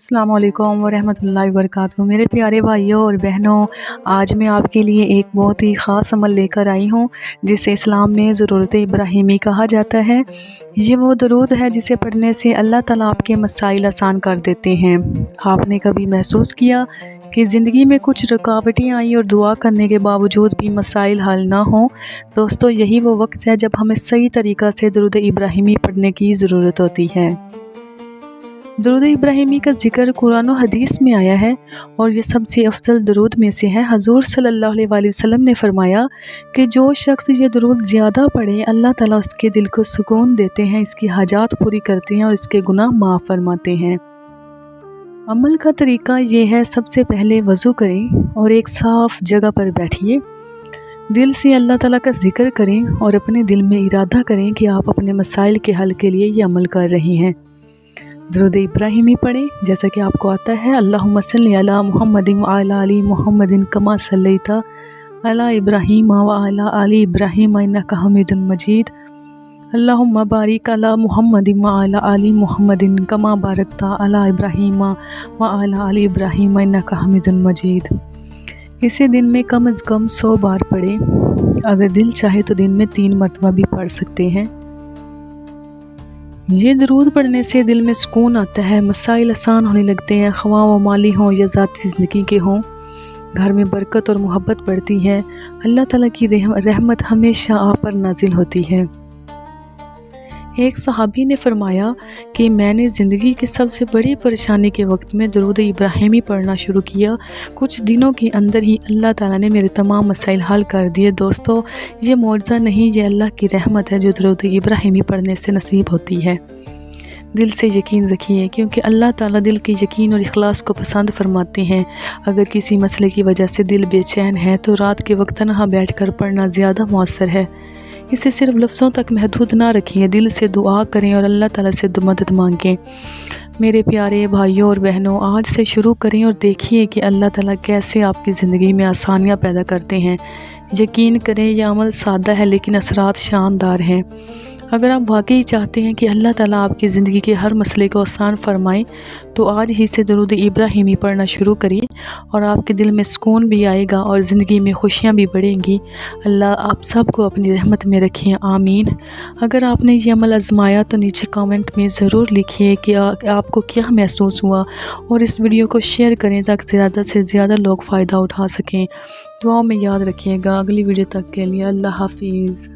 अस्सलाम वालेकुम वरहमतुल्लाहि वबरकातुहू। मेरे प्यारे भाइयों और बहनों, आज मैं आपके लिए एक बहुत ही ख़ास अमल लेकर आई हूँ जिसे इस्लाम में ज़रूरत इब्राहिमी कहा जाता है। ये वो दरूद है जिसे पढ़ने से अल्लाह ताला आपके मसाइल आसान कर देते हैं। आपने कभी महसूस किया कि ज़िंदगी में कुछ रुकावटें आई और दुआ करने के बावजूद भी मसाइल हल ना हों? दोस्तों, यही वो वक्त है जब हमें सही तरीक़ा से दरूद इब्राहिमी पढ़ने की ज़रूरत होती है। दरूद इब्राहिमी का ज़िक्र कुरान और हदीस में आया है और ये सबसे अफजल दरूद में से है। हजूर सल्लल्लाहु अलैहि वसल्लम ने फरमाया कि जो शख्स ये दरूद ज़्यादा पढ़े, अल्लाह ताला उसके दिल को सुकून देते हैं, इसकी हाजात पूरी करते हैं और इसके गुनाह माफ़ फरमाते हैं। अमल का तरीका ये है, सबसे पहले वज़ू करें और एक साफ़ जगह पर बैठिए। दिल से अल्लाह ताला का ज़िक्र करें और अपने दिल में इरादा करें कि आप अपने मसाइल के हल के लिए ये अमल कर रहे हैं। दरूद इब्राहिमी पढ़ें जैसा कि आपको आता है। अल्लाहुम्मा सल्लि अला मुहम्मदिन व अला आलि मुहम्मदिन कमा सल्लैता अला इब्राहीम व अला आलि इब्राहीम इन्नका हमीदुम मजीद। अल्लाहुम्मा बारिक अला मुहम्मदिन व अला आलि मुहम्मदिन कमा बारकता अला इब्राहीम व अला आलि इब्राहीम इन्नका हमीदुम मजीद। इसे दिन में कम अज़ कम 100 बार पढ़ें। अगर दिल चाहे तो दिन में 3 मरतबा भी पढ़ सकते हैं। ये दरूद पढ़ने से दिल में सुकून आता है, मसाइल आसान होने लगते हैं, ख्वाह व माली हों या ज़ाती ज़िंदगी के हों। घर में बरकत और मोहब्बत बढ़ती है। अल्लाह ताला की रहमत हमेशा आप पर नाजिल होती है। एक सहाबी ने फरमाया कि मैंने ज़िंदगी की सबसे बड़ी परेशानी के वक्त में दरूद इब्राहिमी पढ़ना शुरू किया। कुछ दिनों के अंदर ही अल्लाह ताला ने मेरे तमाम मसाइल हल कर दिए। दोस्तों, ये मौजज़ा नहीं, ये अल्लाह की रहमत है जो दरूद इब्राहिमी पढ़ने से नसीब होती है। दिल से यकीन रखिए, क्योंकि अल्लाह ताला दिल के यकीन और इखलास को पसंद फरमाते हैं। अगर किसी मसले की वजह से दिल बेचैन है तो रात के वक्त तन्हा बैठकर पढ़ना ज़्यादा मौसर है। इसे सिर्फ लफ्ज़ों तक महदूद ना रखिए, दिल से दुआ करें और अल्लाह ताला से मदद मांगें। मेरे प्यारे भाइयों और बहनों, आज से शुरू करें और देखिए कि अल्लाह ताला कैसे आपकी ज़िंदगी में आसानियाँ पैदा करते हैं। यकीन करें, यह अमल सादा है लेकिन असरात शानदार हैं। अगर आप वाकई चाहते हैं कि अल्लाह ताला आपकी ज़िंदगी के हर मसले को आसान फरमाए तो आज ही से दरूद इब्राहिमी पढ़ना शुरू करिए और आपके दिल में सुकून भी आएगा और ज़िंदगी में खुशियाँ भी बढ़ेंगी। अल्लाह आप सबको अपनी रहमत में रखिए, आमीन। अगर आपने ये अमल आजमाया तो नीचे कमेंट में ज़रूर लिखिए कि आपको क्या महसूस हुआ और इस वीडियो को शेयर करें ताकि ज़्यादा से ज़्यादा लोग फ़ायदा उठा सकें। दुआओं में याद रखिएगा। अगली वीडियो तक के लिए अल्लाह हाफिज़।